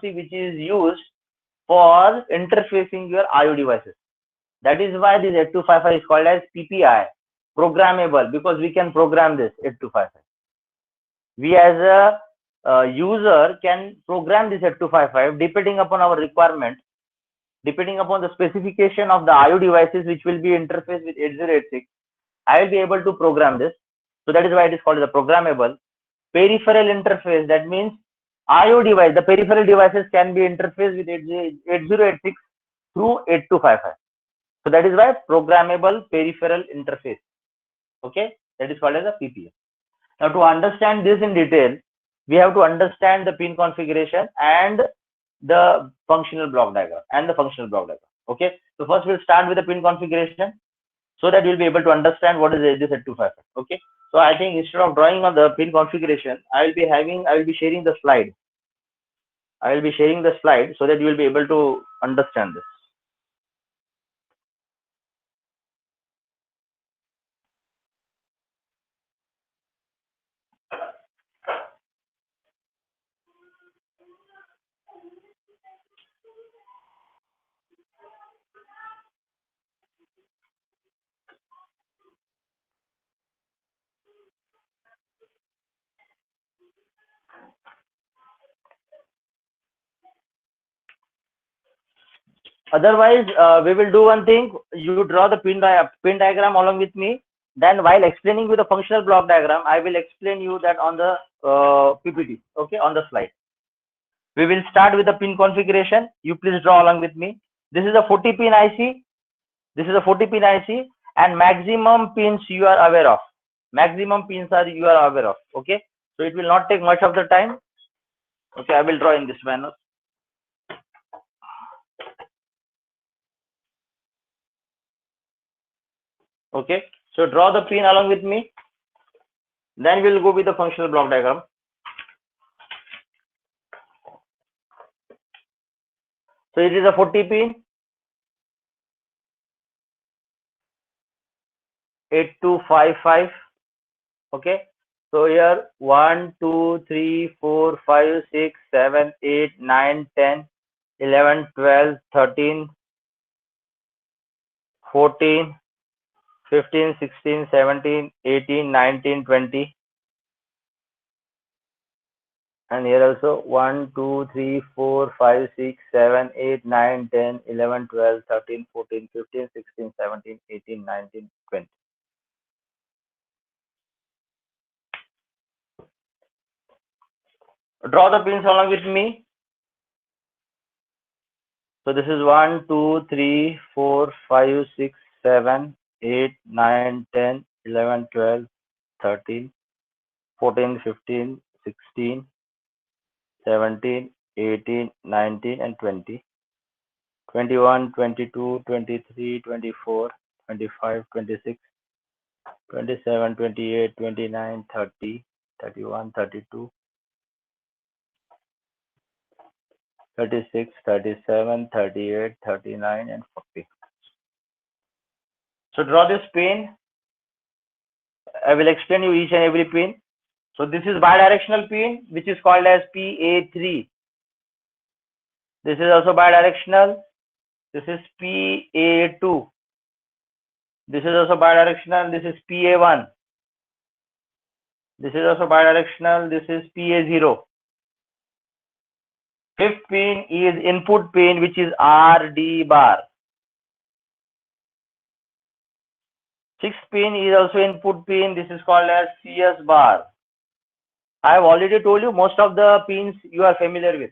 POC which is used for interfacing your IO devices. That is why this 8255 is called as PPI, programmable, because we can program this 8255. We as a user can program this 8255 depending upon our requirement, depending upon the specification of the IO devices which will be interfaced with 8086. I will be able to program this. So that is why it is called the programmable. Peripheral interface, that means IO device, the peripheral devices can be interfaced with 8086 through 8255. So that is why programmable peripheral interface. Okay, that is called as a PPA. Now to understand this in detail, we have to understand the pin configuration and the functional block diagram Okay, so first we'll start with the pin configuration so that you'll be able to understand what is this 8255. Okay, so I think instead of drawing on the pin configuration, I will be sharing the slide. So that you will be able to understand this. Otherwise, we will do one thing. You draw the pin diagram along with me. Then while explaining you the functional block diagram, I will explain you that on the PPT, okay, on the slide. We will start with the pin configuration. You please draw along with me. This is a 40 pin IC. This is a 40 pin IC, and maximum pins you are aware of. Okay, so it will not take much of the time. Okay, I will draw in this manner. Okay, so draw the pin along with me. Then we'll go with the functional block diagram. So it is a 40 pin, 8255. Okay, so here 1, 2, 3, 4, 5, 6, 7, 8, 9, 10, 11, 12, 13, 14, 15, 16, 17, 18, 19, 20. And here also 1, 2, 3, 4, 5, 6, 7, 8, 9, 10, 11, 12, 13, 14, 15, 16, 17, 18, 19, 20. Draw the pins along with me. So this is 1, 2, 3, 4, 5, 6, 7, 8, 9, 10, 11, 12, 13, 14, 15, 16, 17, 18, 19, and 20. 21, 22, 23, 24, 25, 26, 27, 28, 29, 30, 31, 32, 36, 37, 38, 39, and 40. So draw this pin. I will explain you each and every pin. So this is bidirectional pin, which is called as PA3. This is also bidirectional. This is PA2. This is also bidirectional. This is PA1. This is also bidirectional. This is PA0. Fifth pin is input pin, which is RD bar. Sixth pin is also input pin. This is called as CS bar. I have already told you most of the pins you are familiar with.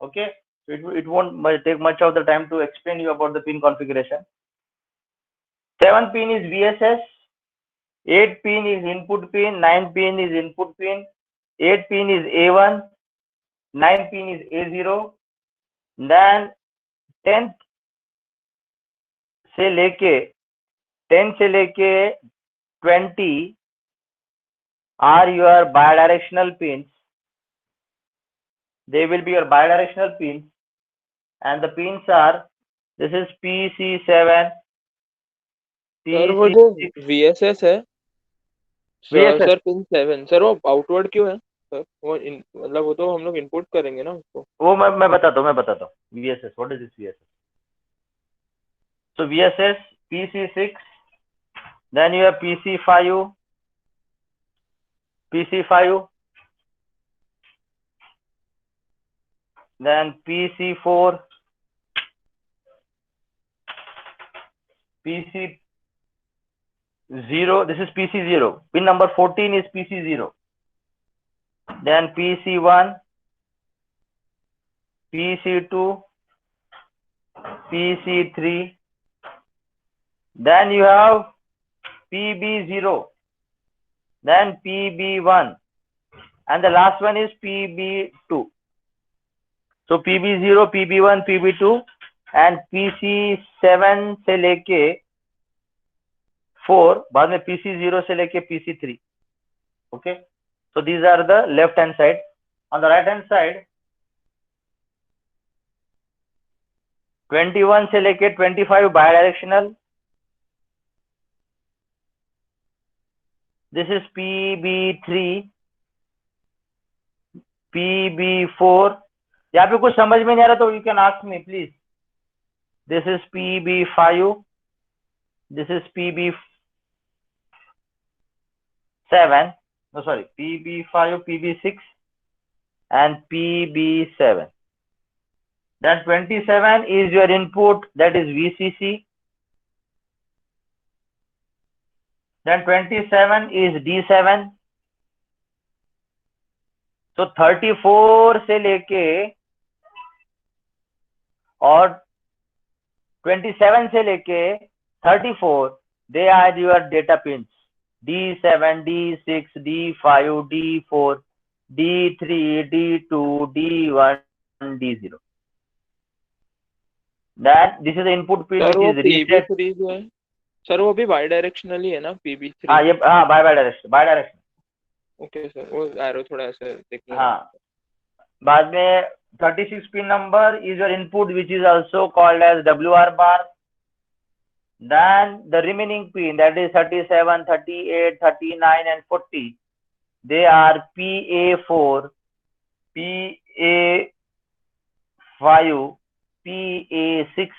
Okay, so it won't take much of the time to explain you about the pin configuration. 7th pin is VSS. 8th pin is input pin. 9th pin is input pin. 8th pin is A1. 9th pin is A0. Then 10th से लेके 20 are your bidirectional pins. They will be your bidirectional pins, and the pins are, this is PC7, sir वो जो VSS है VSS. Sir pin 7 sir वो outward क्यों है? Sir वो मतलब वो तो हम लोग इनपुट करेंगे ना उसको। वो मैं बताता हूँ VSS, what is this VSS? So VSS PC6, then you have PC5, then PC4, PC0. This is PC0. Pin number 14 is PC0. Then PC1, PC2, PC3. Then you have PB0, then PB1, and the last one is PB2. So PB0, PB1, PB2 and PC7 से लेके 4, बाद में PC0 से लेके PC3. Okay, so these are the left hand side. On the right hand side, 21 से लेके 25 bidirectional. This is PB3, PB4. यहाँ पे कुछ समझ में नहीं आ रहा तो you can ask me please. This is PB5, this is PB7, no sorry, PB5, PB6 and PB7. Then 27 is your input, that is VCC. Then 27 is D7. So 34 से लेके और 27 से लेके 34, they are your data pins. D7, D6, D5, D4, D3, D2, D1, D0. That this is the input pin sir which वो is reset. PB3 जो है sir वो भी बायडायरेक्शनल ही है ना PB3? हाँ ये हाँ बाय डायरेक्शन. ओके सर वो एरो थोड़ा ऐसे देखने में. हाँ बाद में 36 pin number is your input which is also called as WR bar. Then the remaining pin, that is 37, 38, 39 and 40, they are PA4, PA5, PA6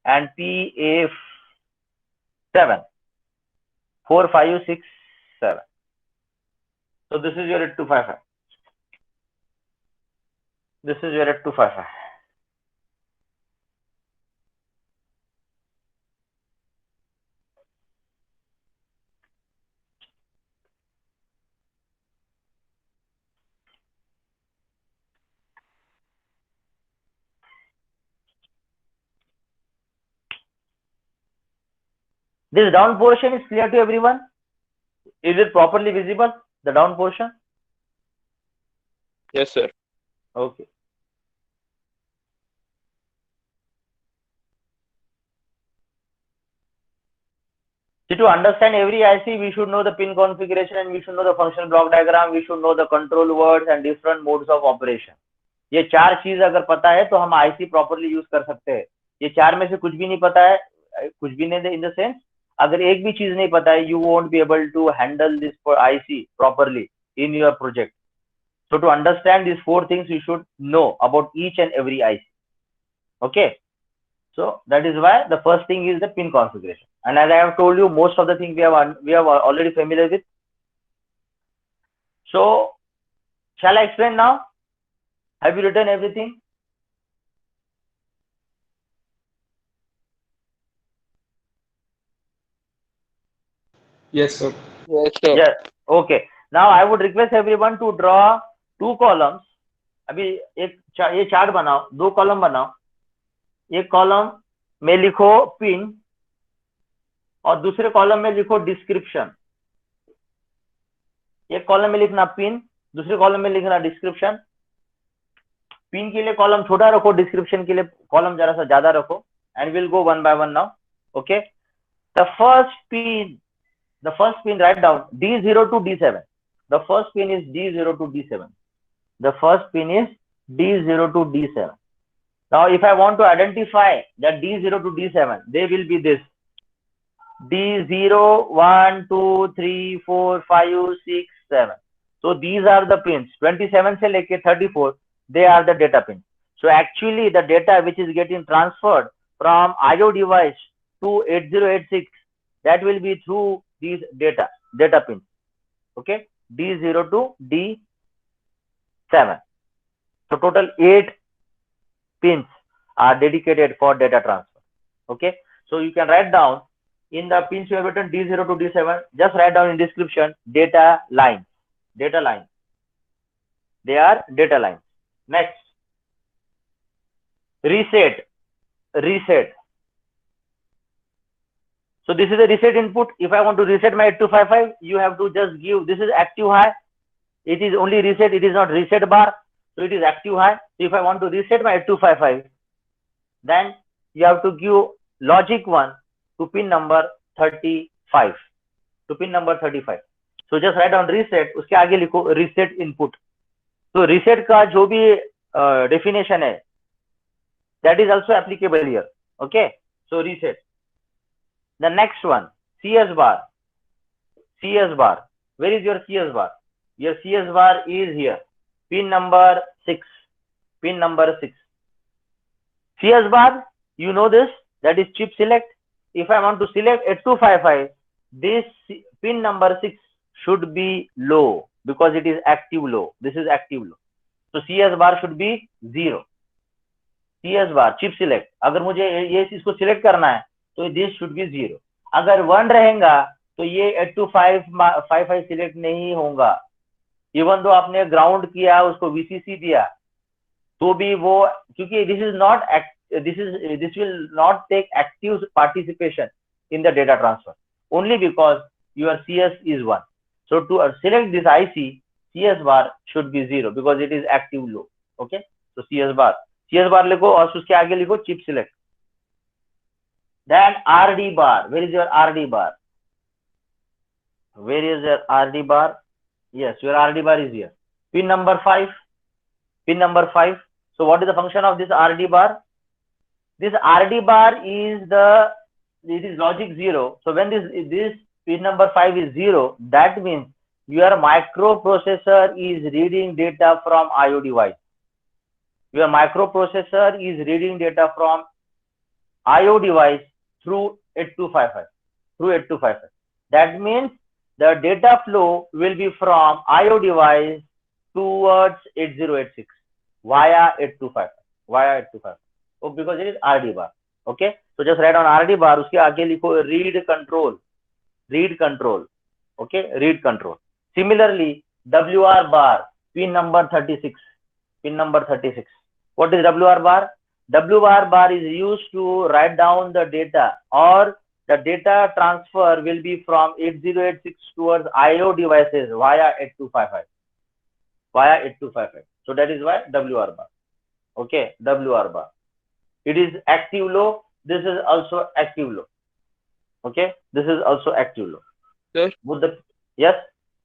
and PA7. 4, 5, 6, 7. So this is your 8255. This is your 8255. This down portion is clear to everyone? Is it properly visible, the down portion? Yes sir. Okay. So to understand every IC, we should know the pin configuration and we should know the function block diagram, we should know the control words and different modes of operation. ये चार चीज अगर पता है तो हम IC properly use कर सकते हैं. ये चार में से कुछ भी नहीं पता है, कुछ भी नहीं in the sense, अगर एक भी चीज नहीं पता है, you won't be able to handle this for IC properly in your project. So to understand these four things, you should know about each and every IC. Okay. So that is why the first thing is the pin configuration. And as I have told you, most of the things we have already familiar with. So shall I explain now? Have you written everything? Yes, sir. Yes sir. Yes. Okay. Now I would request everyone to draw two columns. अभी ये chart बनाओ, दो column बनाओ. एक column में लिखो pin और दूसरे कॉलम में लिखो डिस्क्रिप्शन. एक कॉलम में लिखना पिन, दूसरे कॉलम में लिखना डिस्क्रिप्शन. पिन के लिए कॉलम छोटा रखो, डिस्क्रिप्शन के लिए कॉलम जरा सा ज्यादा रखो. And will go one by one now. Okay. The first pin write down D0 to D7. The first pin is D0 to D7. The first pin is D0 to D7. Now if I want to identify that D0 to D7, they will be this: D0, 1, 2, 3, 4, 5, 6, 7. So these are the pins 27 से लेके 34, they are the data pins. So actually the data which is getting transferred from IO device to 8086, that will be through these data pins. Okay, D0 to D7. So total 8 pins are dedicated for data transfer. Okay, so you can write down in the pins you have written D0 to D7, just write down in description data lines. They are data lines. Next, reset. So this is a reset input. If I want to reset my 8255, you have to just give, this is active high. It is only reset, it is not reset bar. So it is active high. So if I want to reset my 8255, then you have to give logic 1 to pin number 35. So just write down reset, उसके आगे लिखो reset input. So reset का जो भी definition है, that is also applicable here. Okay, so reset. The next one, CS bar. Where is your CS bar? Your CS bar is here. Pin number 6. CS bar, you know this, that is chip select. If I want to select 8255, this pin number 6 should be low because it is active low. This is active low. So CS bar should be 0. CS bar, chip select. अगर मुझे ये इसको select करना है, तो this should be 0. अगर 1 रहेगा, तो ये 8255 select नहीं होगा. Even though आपने ground किया, उसको VCC दिया, तो भी वो, क्योंकि this will not take active participation in the data transfer, only because your CS is 1. So to select this IC, CS bar should be 0 because it is active low. Okay, so CS bar लिखो और उसके आगे लिखो chip select. Then RD bar. Where is your RD bar? Yes, your RD bar is here. Pin number 5. So what is the function of this RD bar? This RD bar is logic 0. So when this pin number 5 is 0, that means your microprocessor is reading data from IO device. Your microprocessor is reading data from IO device through 8255. That means the data flow will be from IO device towards 8086 via 8255. Oh, because it is RD bar. Okay, so just write on RD bar, उसके आगे लिखो read control. Okay, read control. Similarly, WR bar, pin number 36. What is WR bar? WR bar is used to write down the data, or the data transfer will be from 8086 towards IO devices via 8255. So that is why WR bar. Okay, WR bar. It is active low. This is also active low. Okay, this is also active low. Sir? Yes?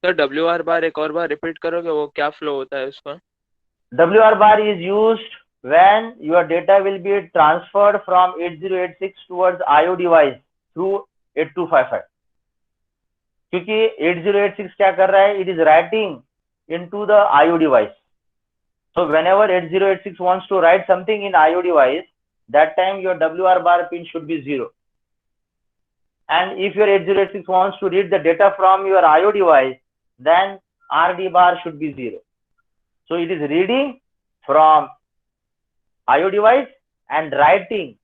Sir, WR bar एक और बार repeat करोगे, वो क्या flow होता है उसका? WR bar is used when your data will be transferred from 8086 towards IO device through 8255. क्योंकि 8086 क्या कर रहा है? It is writing into the IO device. So whenever 8086 wants to write something in IO device, that time your WR bar pin should be 0. And if your 8086 wants to read the data from your IO device, then RD bar should be 0. So it is reading from IO device and writing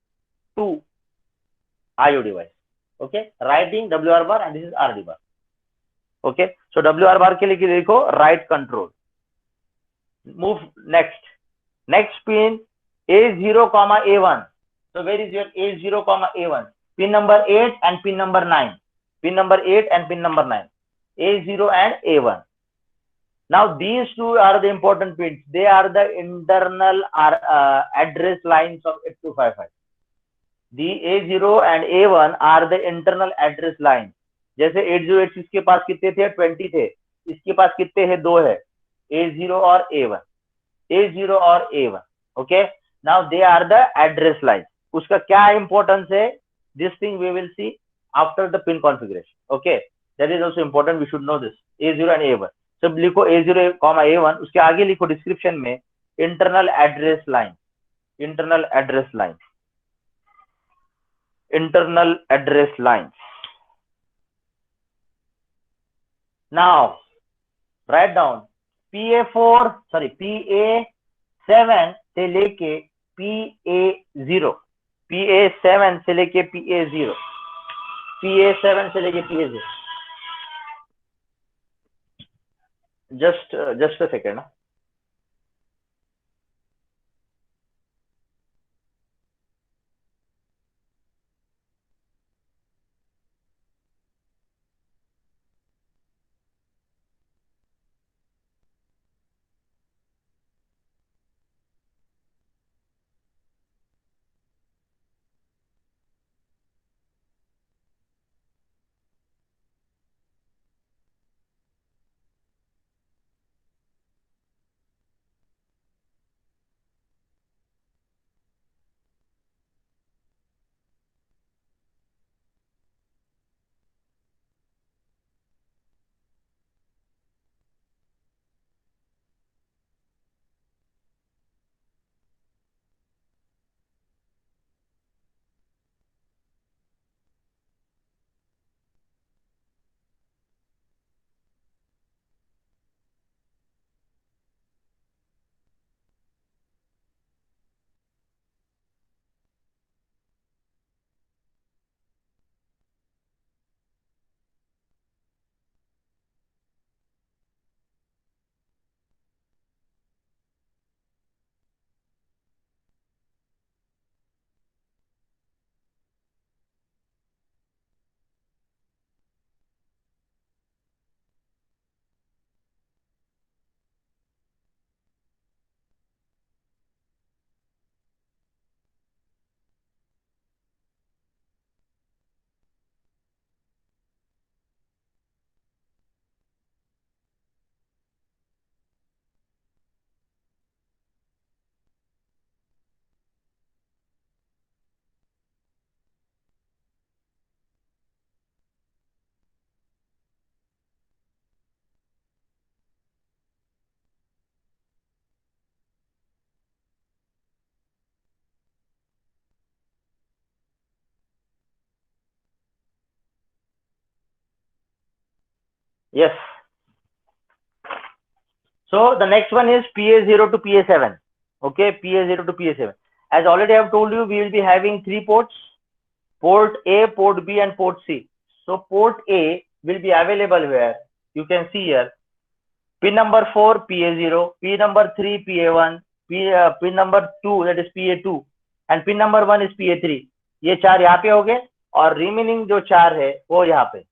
to IO device. Okay, writing WR bar and this is RD bar. Okay, so WR bar के लिए देखो write control. Move next pin A0, A1. So where is your A0, A1? Pin number 8 and pin number 9. A0 and A1. Now these two are the important pins. They are the internal address lines of 8255. The A0 and A1 are the internal address lines. जैसे 8086 के पास कितने थे? 20 थे. इसके पास कितने हैं? 2 है. A0 और A1. Okay. Now they are the address lines. उसका क्या importance है? This thing we will see after the pin configuration. Okay. That is also important. We should know this. A0 and A1. सब लिखो A0, A1, उसके आगे लिखो description में internal address line, internal address line, internal address line. Now write down PA7 से लेके PA0, PA7 से लेके PA0, PA7 से लेके PA0. Just a second. Yes. So the next one is PA0 to PA7. Okay, PA0 to PA7. As already I have told you, we will be having 3 ports: port A, port B, and port C. So port A will be available where you can see here pin number 4 PA0, pin number 3 PA1, pin number 2 that is PA2, and pin number 1 is PA3. ये 4 यहाँ पे हो गए और remaining जो 4 है वो यहाँ पे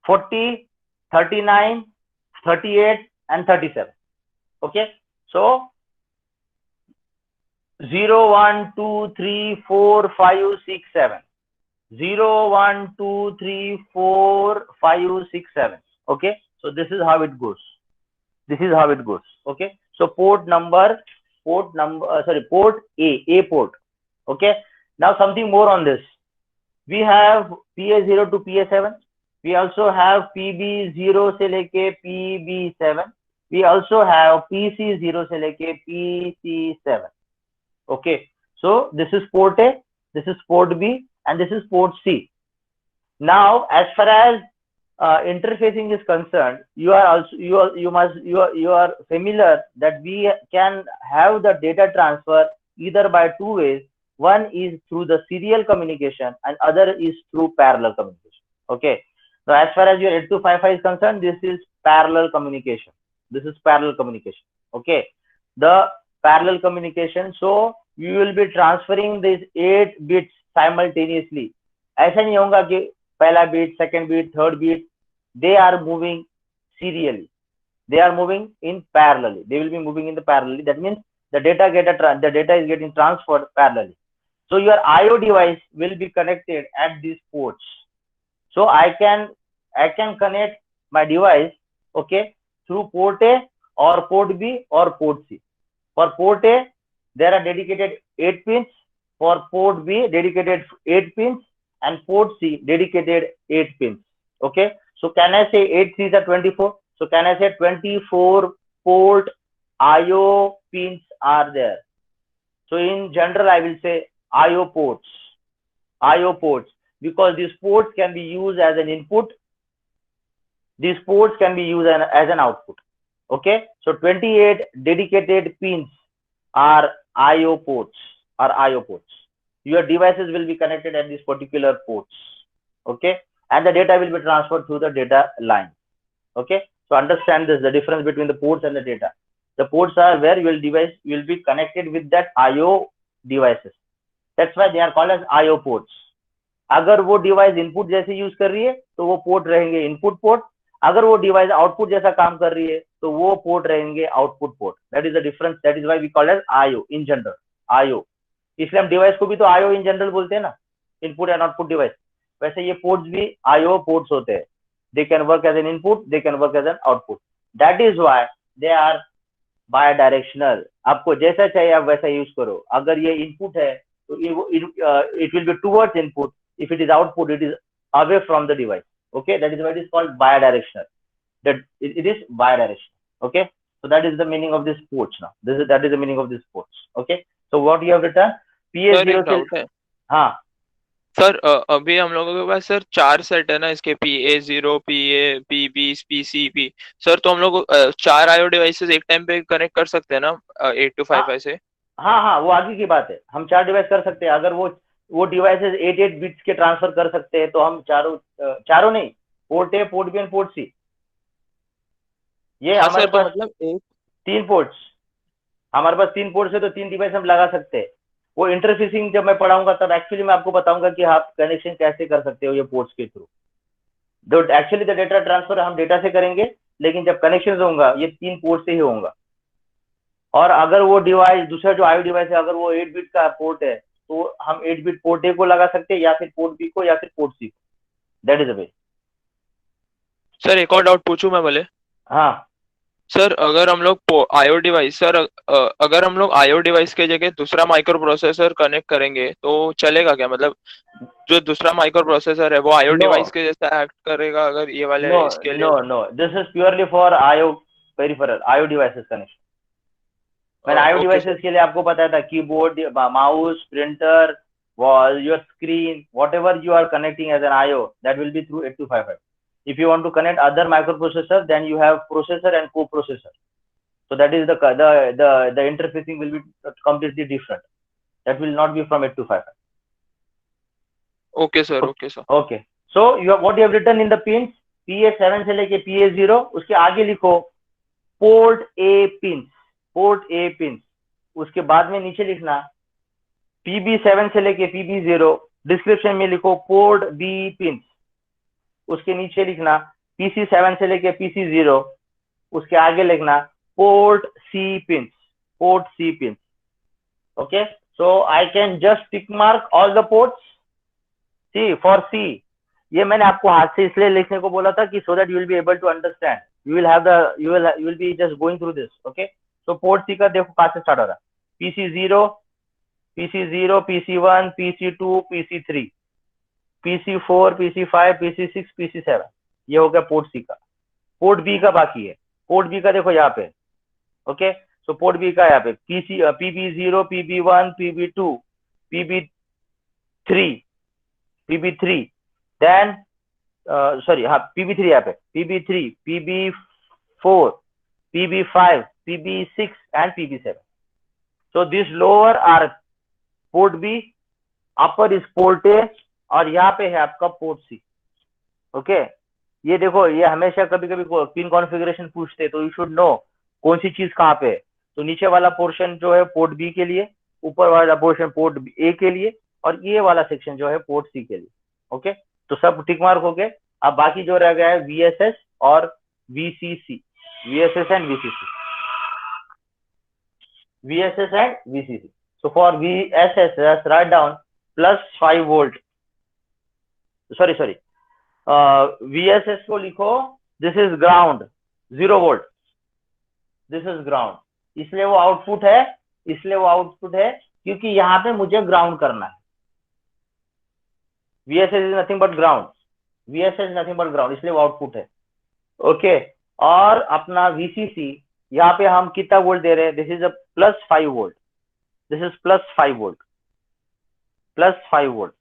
40, 39, 38 and 37. Okay, so 0, 1, 2, 3, 4, 5, 6, 7. 0, 1, 2, 3, 4, 5, 6, 7. Okay, so this is how it goes. This is how it goes. Okay, so port A port. Okay, now something more on this. We have PA0 to PA7. We also have PB0 से लेके PB7. We also have PC0 से लेके PC7. Okay, so this is port A, this is port B, and this is port C. Now, as far as interfacing is concerned, you are familiar that we can have the data transfer either by 2 ways. One is through the serial communication and other is through parallel communication. Okay, so as far as your 8255 is concerned, this is parallel communication. This is parallel communication. Okay, the parallel communication. So you will be transferring these 8 bits simultaneously. ऐसा नहीं होगा कि पहला bit, second bit, third bit. They are moving serially. They are moving in parallelly. They will be moving in the parallelly. That means the data is getting transferred parallelly. So your IO device will be connected at these ports. So I can connect my device, okay, through port A or port B or port C. For port A, there are dedicated 8 pins. For port B, dedicated 8 pins, and port C, dedicated 8 pins. Okay, so can I say 8 3s are 24? So can I say 24 port IO pins are there? So in general, I will say IO ports, because these ports can be used as an input. These ports can be used as an output. Okay, so 28 dedicated pins are IO ports. Your devices will be connected at these particular ports. Okay, and the data will be transferred through the data line. Okay, so understand this, the difference between the ports and the data. The ports are where your device will be connected with that IO devices. That's why they are called as IO ports. अगर वो device input जैसे use कर रही है तो वो port रहेंगे input port, अगर वो डिवाइस आउटपुट जैसा काम कर रही है तो वो पोर्ट रहेंगे output port. That is the difference. That is why we call as IO in general. IO, इसलिए हम डिवाइस को भी तो आईओ इन जनरल बोलते हैं ना, इनपुट एंड आउटपुट डिवाइस. वैसे ये पोर्ट्स भी आईओ पोर्ट्स होते हैं. They can work as an input, they can work as an output. That is why they are bidirectional. आपको जैसा चाहिए आप वैसा यूज करो. अगर ये इनपुट है तो it will be towards input. If it is output, it is away from the device. Okay, that is why it is called bidirectional. That it is bidirectional. Okay, so that is the meaning of this ports. Now that is the meaning of this ports. Okay, so what you have written, PA0 से, हाँ sir अभी हम लोगों के पास sir 4 set है ना इसके, PA0, PA, PB, PCP. Sir तो हम लोग 4 IO डिवाइसेस एक टाइम पे कनेक्ट कर सकते हैं ना 8255 से? हाँ, वो आगे की बात है. हम 4 डिवाइस कर सकते हैं. अगर वो डिवाइसेस 8 बिट्स के ट्रांसफर कर सकते हैं तो हम चारों नहीं, port A, port B and port C, ये हाँ हमारे सर, पास मतलब 3 पोर्ट्स. हमारे पास 3 पोर्ट्स है तो 3 डिवाइस हम लगा सकते हैं. वो इंटरफेसिंग जब मैं पढ़ाऊंगा तब एक्चुअली मैं आपको बताऊंगा कि आप कनेक्शन कैसे कर सकते हो ये पोर्ट्स के through. Actually the data transfer हम डेटा से करेंगे, लेकिन जब कनेक्शन होगा ये 3 पोर्ट से ही होगा. और अगर वो डिवाइस दूसरा जो आईओ डिवाइस है अगर वो 8 बिट का पोर्ट है तो हम 8 बिट पोर्ट ए को लगा सकते हैं या फिर पोर्ट बी को या फिर पोर्ट सी को. That is the way. Sir एक और डाउट पूछूं मैं बोले? हाँ सर अगर हम लोग आईओ डिवाइस, सर अगर हम लोग आईओ डिवाइस के जगह दूसरा माइक्रो प्रोसेसर कनेक्ट करेंगे तो चलेगा क्या? मतलब जो दूसरा माइक्रो प्रोसेसर है वो आईओ डिवाइस के जैसा एक्ट करेगा अगर ये वाले इसके लिए? No, this is purely for IO peripheral, IO devices connection. मैंने आईओ डिवाइसेस के लिए आपको बताया था keyboard, mouse, printer, wall, your screen, whatever you are connecting as an IO, that will be through 8255. If you want to connect other microprocessor, then you have processor and coprocessor. So that is the interfacing will be completely different. That will not be from 8255. Okay sir, okay sir. Okay. So what you have written in the pins, PA7 से लेके PA0, उसके आगे लिखो port A pins. Port A pin. उसके बाद में नीचे लिखना PB7 से लेके PB0. डिस्क्रिप्शन में लिखो पोर्ट बी पिन. उसके नीचे लिखना PC7 से लेके PC0. उसके आगे लिखना port C pin. Port C pin. Okay, so I can just tick mark all the ports. C for C, ये मैंने आपको हाथ से इसलिए लिखने को बोला था कि so that you will be able to understand. You will be just going through this. Okay, तो पोर्ट सी का देखो कहां से स्टार्ट हो रहा है. PC0, PC1, PC2, PC3, PC4, PC5, PC6, PC7. ये हो गया पोर्ट सी का. पोर्ट बी का बाकी है. पोर्ट बी का देखो यहाँ पे. ओके, सो पोर्ट बी का यहाँ पे PB0, PB1, PB2, PB3, then sorry, हाँ PB3 यहाँ पे, PB3, PB4, PB5, PB6 and PB7. So this lower are port B, upper is port A, और यहाँ पे है आपका पोर्ट C. ओके, ये देखो, ये हमेशा कभी कभी पिन कॉन्फ़िगरेशन पूछते हैं तो यू शुड नो कौन सी चीज कहाँ पे है. तो नीचे वाला पोर्शन जो है पोर्ट B के लिए, ऊपर वाला पोर्शन पोर्ट A के लिए, और ये वाला सेक्शन जो है पोर्ट C के लिए. ओके, तो सब टिक मार्क हो गए. अब बाकी जो रह गया है VSS और VCC. VSS and VCC. VSS and VCC. So for VSS, let's write down plus 5 volt. Sorry. VSS को लिखो, this is ground, 0 volt. This is ground. इसलिए वो आउटपुट है, क्योंकि यहाँ पे मुझे ग्राउंड करना है. VSS is nothing but ground. इसलिए वो आउटपुट है. ओके, और अपना VCC यहाँ पे हम कितना वोल्ट दे रहे हैं, this is a +5 volt, this is +5 volt, +5 volt.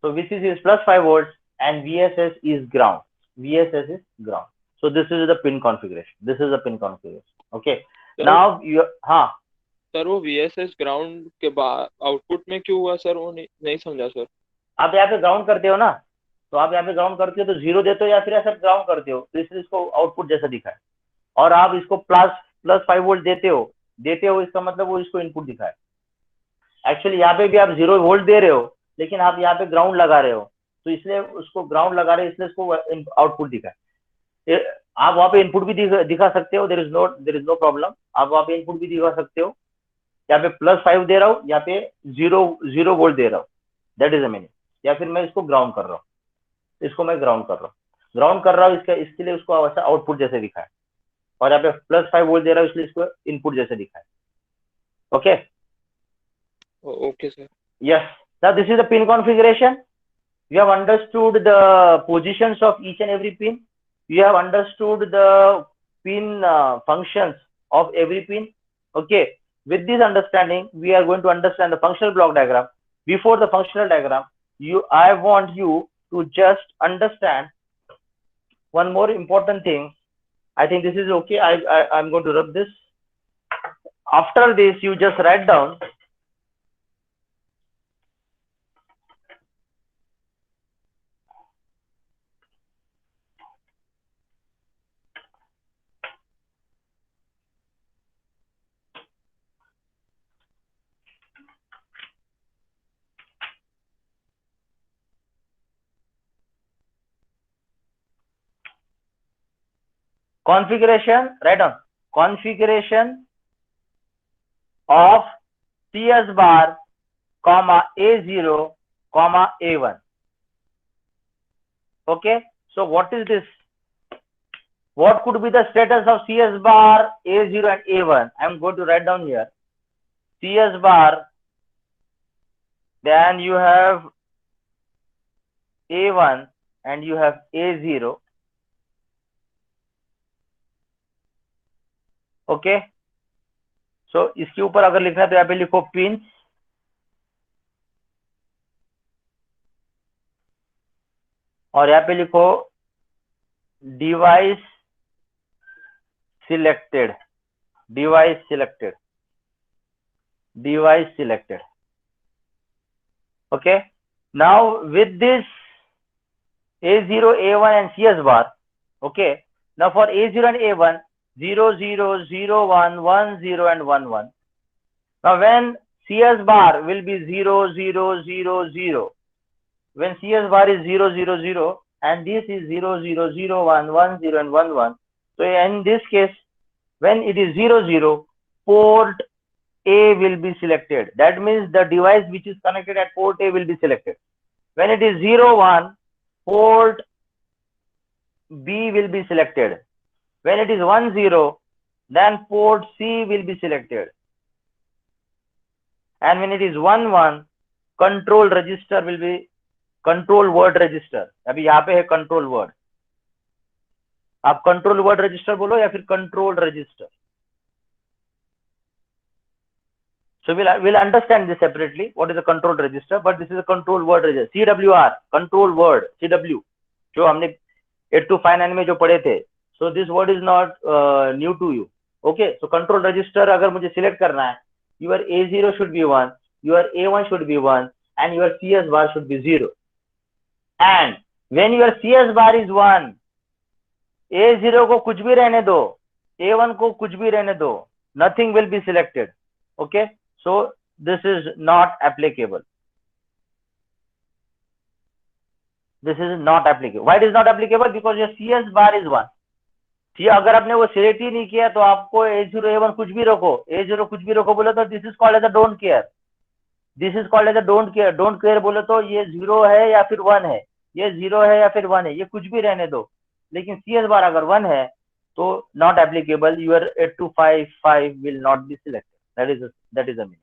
So VCC is +5 volts and VSS is ground. VSS is ground. So this is the pin configuration. This is the pin configuration. Okay. Now you हाँ sir वो VSS ground के बाद output में क्यों हुआ sir, वो नहीं समझा सर. आप यहाँ पे ग्राउंड करते हो ना, तो आप यहाँ पे ग्राउंड करते हो तो 0 देते हो या फिर ऐसा ग्राउंड करते हो, तो इसलिए इसको आउटपुट जैसा दिखा है. और आप इसको +5 वोल्ट देते हो, इसका मतलब वो इसको इनपुट दिखा है. एक्चुअली यहाँ पे भी आप 0 वोल्ट दे रहे हो, लेकिन आप यहाँ पे ग्राउंड लगा रहे हो, तो इसलिए उसको ग्राउंड लगा रहे हो, इसलिए इसको आउटपुट दिखा है. आप वहाँ पे इनपुट भी दिखा सकते हो, देर इज नो प्रॉब्लम. आप वहाँ पे इनपुट भी दिखा सकते हो. यहाँ पे +5 दे रहा हूँ, यहाँ पे 0 वोल्ट दे रहा हूँ, दैट इज अ मीनिंग. या फिर मैं इसको ग्राउंड कर रहा हूँ, इसको मैं ग्राउंड कर रहा हूँ, इसके लिए उसको वैसा आउटपुट जैसे दिखा है. और यहाँ पे +5 वोल्ट दे रहा हूँ, इसलिए इसको इनपुट जैसे दिखा है. Okay. Okay sir. Yes. Now this is the pin configuration. You have understood the positions of each and every pin. You have understood the pin functions of every pin. Okay. With this understanding, we are going to understand the functional block diagram. Before the functional diagram, I want you to just understand one more important thing. I think this is okay. I'm going to rub this. After this, you just write down configuration, write down configuration of CS bar, A0, A1. Okay. So what is this? What could be the status of CS bar, A0 and A1? I'm going to write down here. CS bar, then you have A1 and you have A0. Okay. So इसके ऊपर अगर लिखना है तो यहाँ पे लिखो pin, और यहाँ पे लिखो device selected, device selected, device selected. Okay. Now with this A0, A1 and CS bar. Okay. Now for A0 and A1, 0, 0, 0, 1, 1, 0 and 1, 1. Now when CS bar will be 0, 0, 0, 0. When CS bar is 0, 0, 0 and this is 0, 0, 0, 1, 1, 0 and 1, 1. So in this case, when it is 0, 0, port A will be selected. That means the device which is connected at port A will be selected. When it is 0, 1, port B will be selected. When it is 1, 0, then port C will be selected. And when it is 1, 1, control register will be control word register. अभी यहाँ पे है control word. आप control word register बोलो या फिर control register. So we'll understand this separately. What is a control register? But this is a control word register. CWR, control word, CW. जो हमने 8259 में जो पढ़े थे. So this word is not new to you. Okay. So control register अगर मुझे select करना है, your A0 should be 1, your A1 should be 1, and your CS bar should be 0. And when your CS bar is 1, A0 को कुछ भी रहने दो, A1 को कुछ भी रहने दो, nothing will be selected. Okay. So this is not applicable. This is not applicable. Why it is not applicable? Because your CS bar is 1. ठीक, अगर आपने वो सिलेक्ट ही नहीं किया तो आपको A0, A1 कुछ भी रखो, A0 कुछ भी रखो बोले तो this is called as a don't care. This is called as a don't care. Don't care बोले तो ये 0 है या फिर 1 है, ये 0 है या फिर 1 है, ये कुछ भी रहने दो. लेकिन CS बार अगर 1 है तो not applicable. Your 8255 will not be selected. that is a meaning.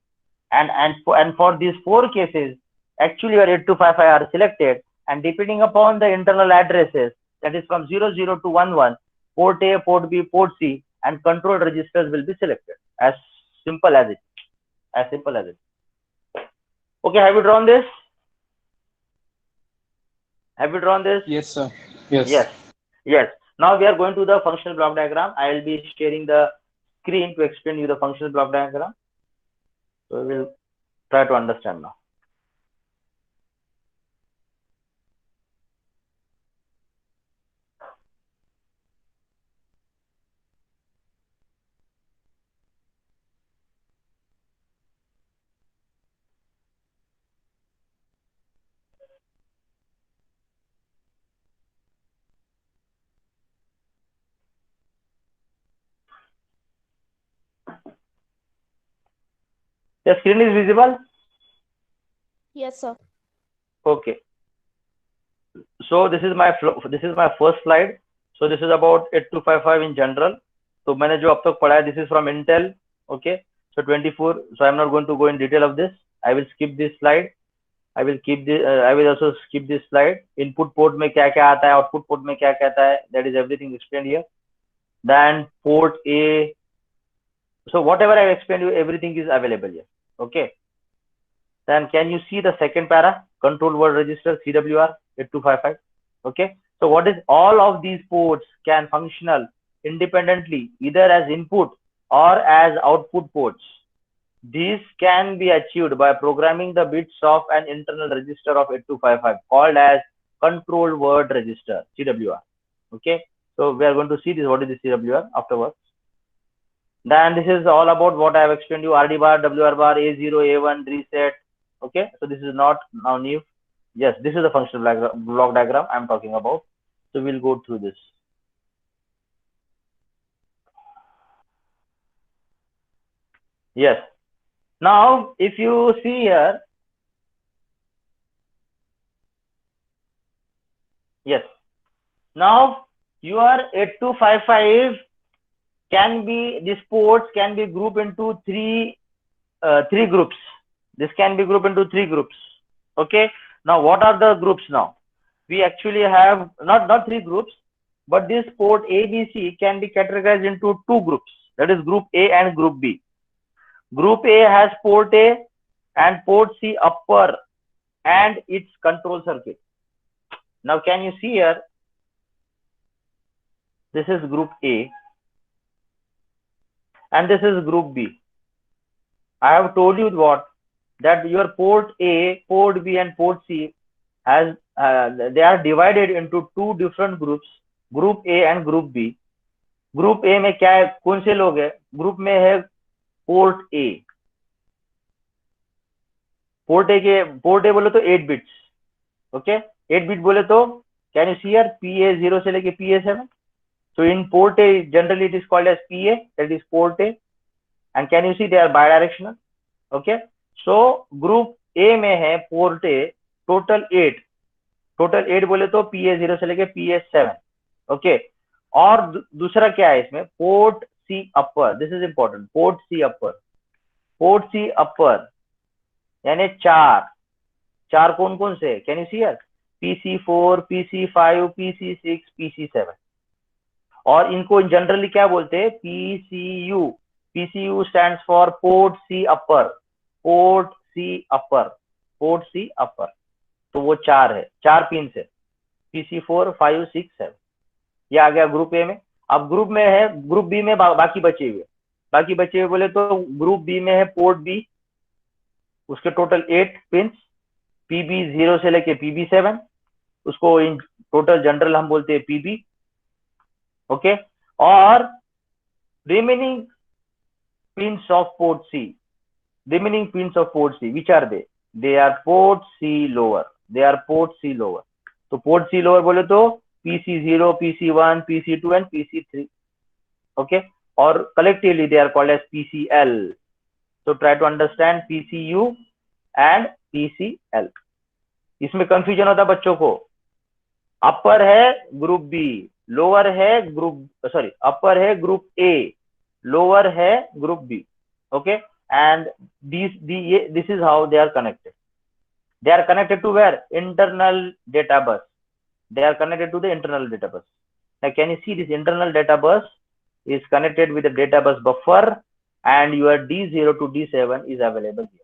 And for these 4 cases, actually your 8255 are selected, and depending upon the internal addresses, that is from 00 to 11, port A, port B, port C, and control registers will be selected. As simple as it. As simple as it. Okay, have you drawn this? Have you drawn this? Yes, sir. Yes. Yes. Yes. Now we are going to the functional block diagram. I will be sharing the screen to explain you the functional block diagram. So we will try to understand now. The screen is visible? Yes, sir. Okay. So this is my first slide. So this is about 8255 in general. So मैंने जो अब तक पढ़ा है, this is from Intel. Okay. So 24. So I'm not going to go in detail of this. I will skip this slide. I will keep this. I will also skip this slide. Input port में क्या क्या आता है, output port में क्या क्या आता है. That is everything explained here. Then port A. So whatever I explained you, everything is available here. Okay. Then can you see the second para? Control word register CWR 8255. Okay. So what is all of these ports can functional independently either as input or as output ports. This can be achieved by programming the bits of an internal register of 8255 called as control word register CWR. Okay. So we are going to see this. What is the CWR afterwards? Then this is all about what I have explained to you: RD bar, WR bar, A0, A1, reset. Okay, so this is not now new. Yes, this is the functional block diagram I'm talking about. So we'll go through this. Yes. Now, if you see here, yes. Now your 8255 can be, these ports can be grouped into three groups. This can be grouped into three groups. Okay. Now, what are the groups now? We actually have not three groups, but this port A, B, C can be categorized into two groups. That is group A and group B. Group A has port A and port C upper and its control circuit. Now, can you see here? This is group A and this is group B. I have told you what? That your port A, port B and port C has they are divided into two different groups, group A and group B. Group A में क्या है, कौन से लोग है? Group में है port A. Port A बोले तो 8 bits. Okay, 8 bit बोले तो can you see here PA0 से लेके PA7. So in port A generally it is called as PA, that is port A, and can you see they are bidirectional. Okay, so group A में है port A total 8 बोले तो PA0 से लेके PA7. Okay, और दूसरा क्या है इसमें, port C upper. This is important. Port C upper यानी चार कौन कौन से, can you see here? PC4, PC5, PC6, PC7. और इनको जनरली क्या बोलते हैं? PCU stands for port C upper. तो वो चार है, चार पिन से PC4, 5, 6, 7. ये आ गया ग्रुप ए में. अब ग्रुप में है, ग्रुप बी में बाकी बचे हुए बोले तो ग्रुप बी में है पोर्ट बी, उसके टोटल 8 पिन, PB0 से लेके PB7, उसको इन टोटल जनरल हम बोलते हैं PB. ओके, और remaining pins of port C, which are they are port C lower. तो पोर्ट सी लोअर बोले तो PC0, PC1, PC2 and PC3. Okay, or collectively they are called as PCL. So try to understand PCU and PCL. इसमें confusion होता है बच्चों को. अपर है group B, lower है अपर है ग्रुप ए, लोअर है group B. Okay, and this is how they are connected. They are connected to where? Internal data bus. They are connected to the internal data bus. Now can you see this internal data bus is connected with the data bus buffer, and your D0 to D7 is available here.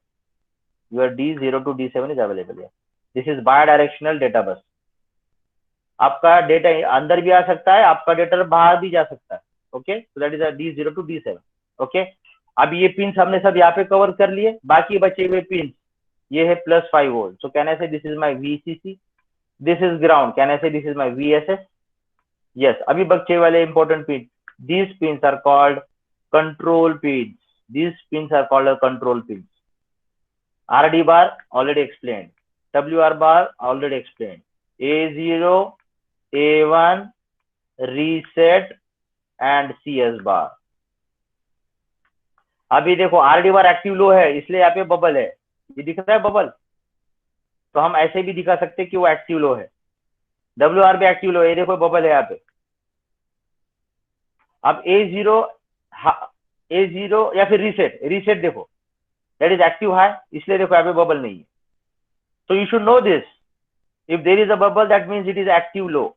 Your D0 to D7 is available here. This is bidirectional data bus. आपका data अंदर भी आ सकता है, आपका data बाहर भी जा सकता है. Okay, so that is D0 to D7. Okay, अब ये पिन हमने सब यहाँ पे कवर कर लिए. बाकी बचे हुए पिन ये है +5 volt. So can I say this is my VCC, this is ground. Can I say this is my VSS? Yes. अभी बचे वाले important pin, these pins are called control pins. These pins are called control pins. RD bar already explained. WR bar already explained. A0, A1, reset and CS bar. अभी देखो RD bar active low है, इसलिए यहाँ पे bubble है. ये दिख रहा है बबल, तो हम ऐसे भी दिखा सकते कि वो एक्टिव लो है. WR भी एक्टिव लो है, ये देखो बबल है यहाँ पे. अब A0 या फिर रीसेट देखो, दैट इज एक्टिव हाई, इसलिए देखो यहाँ पे बबल नहीं है. So you should know this. If there is a bubble, that means it is active low.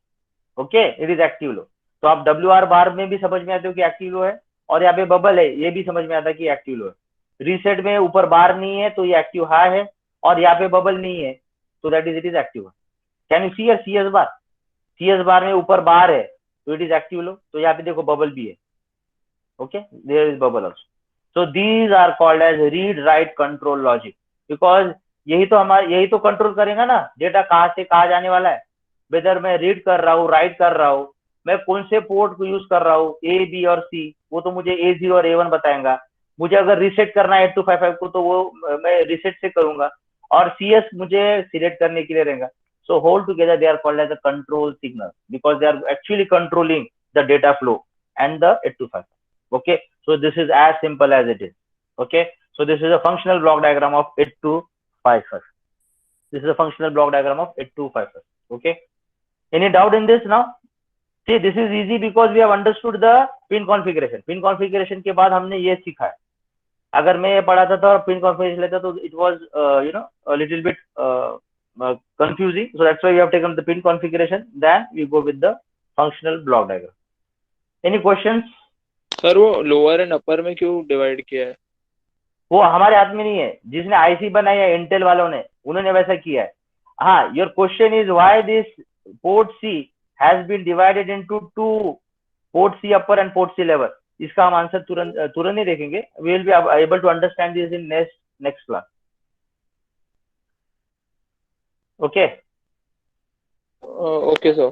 Okay, it is active low. तो आप WR बार में भी समझ में आते हो कि एक्टिव लो है, और यहाँ पे बबल है, ये भी समझ में आता है कि एक्टिव लो है. रीसेट में ऊपर बार नहीं है तो ये एक्टिव हाई है, और यहाँ पे बबल नहीं है तो that is it is active. Can you see CS bar? CS bar में ऊपर बार है तो इट इज एक्टिव लो, तो यहाँ पे देखो बबल भी है. Okay, there is bubble also. So these are called as read write control logic, because यही तो कंट्रोल करेगा ना डेटा कहाँ से कहाँ जाने वाला है. वेदर मैं रीड कर रहा हूँ, राइट कर रहा हूँ, मैं कौन से पोर्ट को यूज कर रहा हूँ, A, B और C, वो तो मुझे A0 और A1 बताएगा. मुझे अगर रीसेट करना है 8255 को तो वो मैं रीसेट से करूंगा, और CS मुझे सिलेक्ट करने के लिए रहेगा. So hold together they are called as a control signal because they are actually controlling the data flow and the 8255. Okay, so this is as simple as it is. Okay, so this is a functional block diagram of 8255. This is a functional block diagram of 8255. Okay, any doubt in this now? See, this is easy because we have understood the pin configuration. Pin configuration के बाद हमने ये सीखा है. अगर मैं ये पढ़ाता था और पिन कॉन्फ़िगरेशन लेता तो it was a little bit confusing. So that's why we have taken the pin configuration. Then we go with the functional block diagram. Any questions? Sir वो लोअर एंड अपर में क्यों divide किया है? वो हमारे हाथ में नहीं है. जिसने IC बनाई है इंटेल वालों ने, उन्होंने वैसा किया है. हाँ, your question is why this port C has been divided into two, port C upper and port C lower. इसका हम आंसर तुरंत ही देखेंगे. We will be able to understand this in next class. Okay. Okay sir.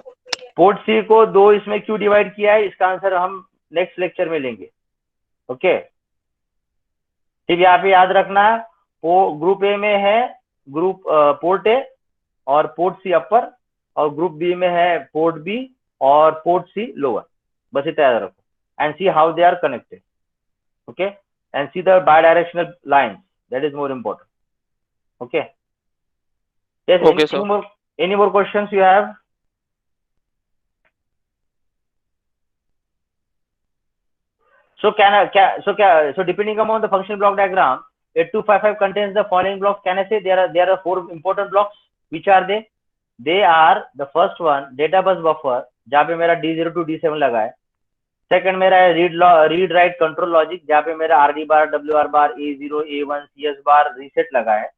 Port C को दो इसमें क्यों divide किया है, इसका आंसर हम नेक्स्ट लेक्चर में लेंगे. ओके, ठीक. यहाँ पे याद रखना, ग्रुप A में है ग्रुप पोर्ट A और पोर्ट C अपर, और ग्रुप B में है पोर्ट B और पोर्ट C लोअर. बस इतना याद रखो. And see how they are connected. Okay, and see the bidirectional lines. That is more important. Okay. Yes. Okay, sir. Any more questions you have? So depending upon the functional block diagram, 8255 contains the following blocks. Can I say there are four important blocks? Which are they? They are the first one, data bus buffer, जहाँ पे मेरा D0 to D7 लगा है. Second मेरा है read write control logic, जहाँ पे मेरा RD बार, WR बार, A0, A1, CS बार रीसेट लगा है.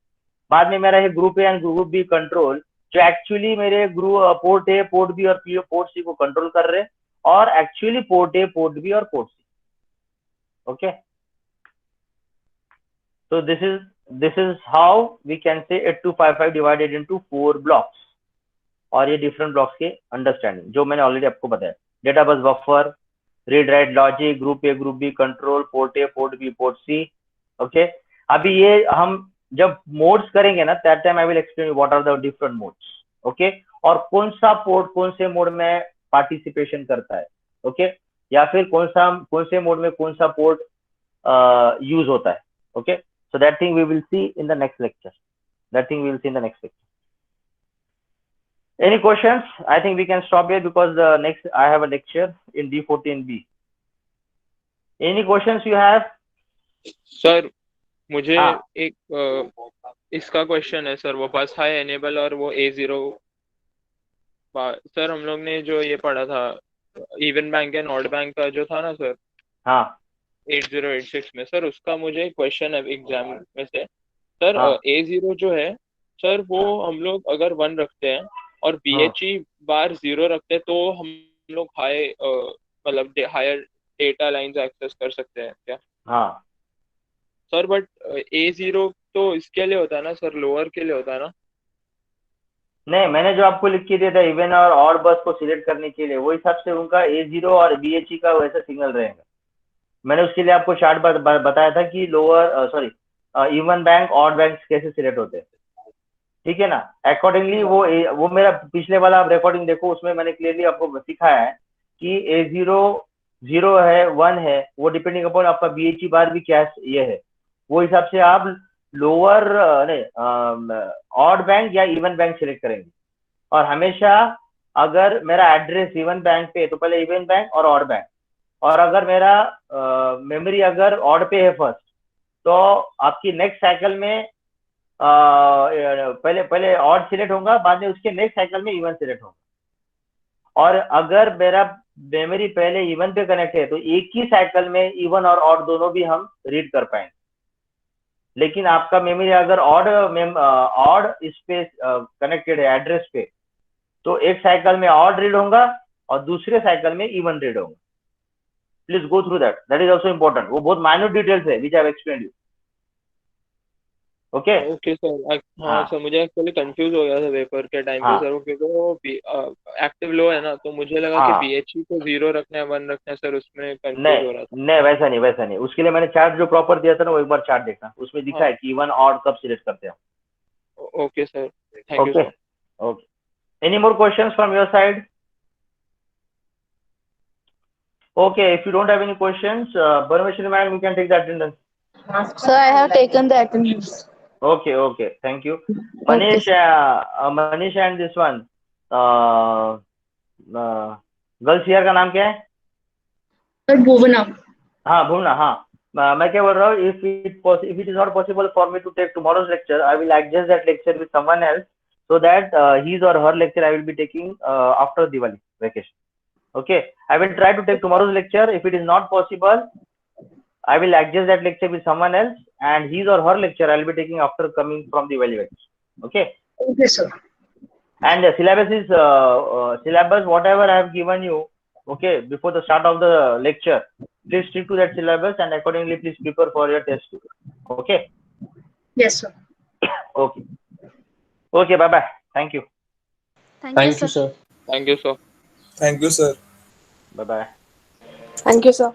बाद में मेरा है group A and group B control, जो एक्चुअली मेरे पोर्ट A, पोर्ट B और पोर्ट C को कंट्रोल कर रहे हैं, और actually port A, port B और port C. Okay, so this is how we can say 8255 divided into 4 blocks. और ये डिफरेंट ब्लॉक्स के अंडरस्टैंडिंग जो मैंने ऑलरेडी आपको बताया. Data bus buffer, read write logic, group A, group B control, port A, port B, port C. Okay, अभी ये हम जब मोड्स करेंगे ना, that time I will explain what are the different modes. Okay, और कौन सा पोर्ट कौन से मोड में पार्टिसिपेशन करता है. ओके, या फिर कौन से मोड में कौन सा पोर्ट यूज होता है. Okay, so that thing we will see in the next lecture. Any questions? I think we can stop here because the next I have a lecture in D14B. Any questions you have? Sir मुझे हाँ. एक इसका question है sir. वो पास high enable और वो A0 sir हम लोग ने जो ये पढ़ा था even bank and odd bank का जो था ना सर, हाँ 8086 में सर, उसका मुझे क्वेश्चन है एग्जाम में से सर। हाँ A0 जो है सर, वो हाँ हम लोग अगर 1 रखते हैं और हाँ BHE बार 0 रखते हैं तो हम लोग मतलब हायर डेटा लाइंस एक्सेस कर सकते हैं क्या हाँ। सर? बट A0 तो इसके लिए होता है ना सर, लोअर के लिए होता है ना? नहीं, मैंने जो आपको लिख के दिया था इवन और ऑड बस को सिलेक्ट करने के लिए, वो हिसाब से उनका A0 और BHE का वैसा सिग्नल रहेगा। मैंने उसके लिए आपको चार्ट बताया था कि lower sorry even bank odd bank कैसे सिलेक्ट होते हैं, ठीक है ना। अकॉर्डिंगली वो मेरा पिछले वाला आप रिकॉर्डिंग देखो, उसमें मैंने क्लियरली आपको सिखाया है कि A0 0 है 1 है, वो डिपेंडिंग अपॉन आपका BHE बार भी क्या ये है, वो हिसाब से आप लोअर नहीं ऑड बैंक या इवन बैंक सिलेक्ट करेंगे। और हमेशा अगर मेरा एड्रेस इवन बैंक पे है तो पहले इवन बैंक और ऑड बैंक, और अगर मेरा मेमोरी अगर ऑड पे है फर्स्ट, तो आपकी नेक्स्ट साइकिल में पहले पहले ऑड सिलेक्ट होगा, बाद में उसके नेक्स्ट साइकिल में इवन सिलेक्ट होगा। और अगर मेरा मेमोरी पहले इवन पे कनेक्ट है तो एक ही साइकिल में इवन और ऑड दोनों भी हम रीड कर पाएंगे। लेकिन आपका मेमोरी अगर ऑड इस पे कनेक्टेड है एड्रेस पे, तो एक साइकिल में ऑड रीड होगा और दूसरे साइकिल में इवन रीड होगा। Please go through that is also important. वो बहुत माइन्यूट डिटेल्स है which I have explained you. Okay okay sir. हाँ हाँ सर, मुझे एक्चुअली कंफ्यूज हो गया था पेपर के टाइम पे हाँ सर, वो क्योंकि वो एक्टिव लो है ना, तो मुझे लगा कि हाँ। BHE को 0 रखना है 1 रखना है सर, उसमें कंफ्यूज हो रहा था। नहीं नहीं, वैसा नहीं वैसा नहीं। उसके लिए मैंने चार्ट जो प्रॉपर दिया था ना, वो एक बार चार्ट देखना, उसमें दिखा हाँ है कि इवन ऑड कब सिलेक्ट करते हैं। Okay sir, thank you okay sir. Okay. Any more questions from your side? Okay, if you don't have any questions, Parameshwari ma'am, you can take the attendance. Sir, I have taken the attendance. Okay, thank you. Okay, Manish, sir. Manish and this one, uh, girls year का नाम क्या है? Sir, Bhuvana. हाँ भूमना, हाँ। मैं क्या बोल रहा हूँ, if it is not possible for me to take tomorrow's lecture, I will adjust that lecture with someone else, so that his or her lecture I will be taking after Diwali vacation. Okay, I will try to take tomorrow's lecture. If it is not possible, I will adjust that lecture with someone else, and his or her lecture I will be taking after coming from the vacation. Okay. Okay, sir. And the syllabus is syllabus whatever I have given you. Okay, before the start of the lecture, please stick to that syllabus and accordingly please prepare for your test. Okay. Yes, sir. Okay. Okay. Bye bye. Thank you. Thank you, sir. Thank you sir. Thank you, sir. Bye bye. Thank you, sir.